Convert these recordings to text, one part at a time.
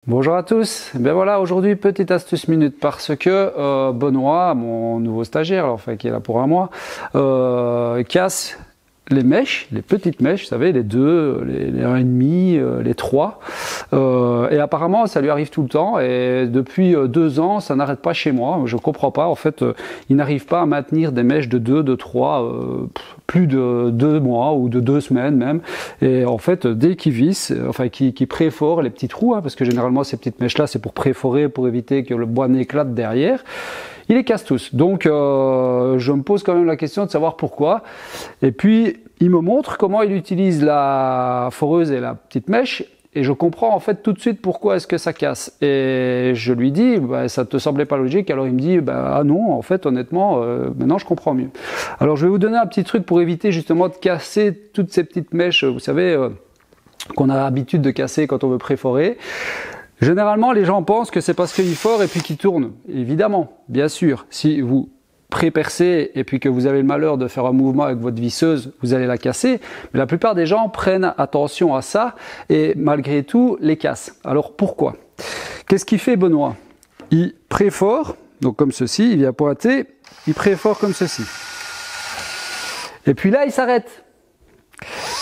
Bonjour à tous, ben voilà, aujourd'hui petite astuce minute parce que Benoît, mon nouveau stagiaire, enfin qui est là pour un mois, casse les mèches, les petites mèches, vous savez, les 2, les 1,5, les 3, et apparemment ça lui arrive tout le temps, et depuis 2 ans ça n'arrête pas chez moi, je comprends pas, en fait il n'arrive pas à maintenir des mèches de 2, de 3, plus de 2 mois ou de 2 semaines même, et en fait dès qu'il visse, enfin qu'il préfore les petits trous, parce que généralement ces petites mèches là c'est pour préforer, pour éviter que le bois n'éclate derrière, il les casse tous. Donc je me pose quand même la question de savoir pourquoi. Et puis il me montre comment il utilise la foreuse et la petite mèche. Et je comprends en fait tout de suite pourquoi est-ce que ça casse. Et je lui dis, ça te semblait pas logique. Alors il me dit, ah non, en fait honnêtement, maintenant je comprends mieux. Alors je vais vous donner un petit truc pour éviter justement de casser toutes ces petites mèches, vous savez, qu'on a l'habitude de casser quand on veut préforer. Généralement, les gens pensent que c'est parce qu'il fore et puis qu'il tourne. Évidemment, bien sûr, si vous pré-percez et puis que vous avez le malheur de faire un mouvement avec votre visseuse, vous allez la casser. Mais la plupart des gens prennent attention à ça et malgré tout les cassent. Alors pourquoi? Qu'est-ce qu'il fait Benoît? Il préfore, donc comme ceci, il vient pointer, il préfore comme ceci. Et puis là, il s'arrête.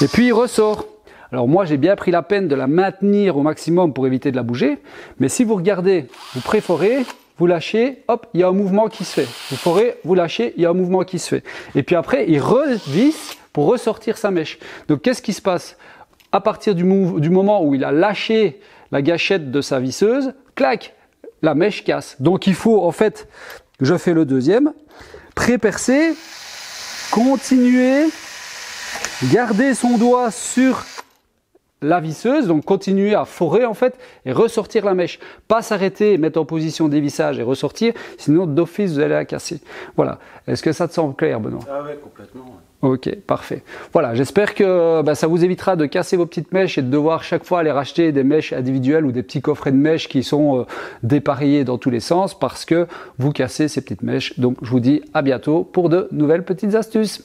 Et puis il ressort. Alors moi j'ai bien pris la peine de la maintenir au maximum pour éviter de la bouger, mais si vous regardez, vous préforez, vous lâchez, hop, il y a un mouvement qui se fait. Vous forez, vous lâchez, il y a un mouvement qui se fait. Et puis après, il revisse pour ressortir sa mèche. Donc qu'est-ce qui se passe? À partir du moment où il a lâché la gâchette de sa visseuse, clac, la mèche casse. Donc il faut en fait, je fais le deuxième, pré-percer, continuer, garder son doigt sur la visseuse, donc continuer à forer en fait et ressortir la mèche, pas s'arrêter, mettre en position dévissage et ressortir, sinon d'office vous allez la casser. Voilà, est-ce que ça te semble clair Benoît? Ah ouais, complètement. Ok, parfait. Voilà, j'espère que ça vous évitera de casser vos petites mèches et de devoir chaque fois aller racheter des mèches individuelles ou des petits coffrets de mèches qui sont dépareillés dans tous les sens parce que vous cassez ces petites mèches. Donc je vous dis à bientôt pour de nouvelles petites astuces.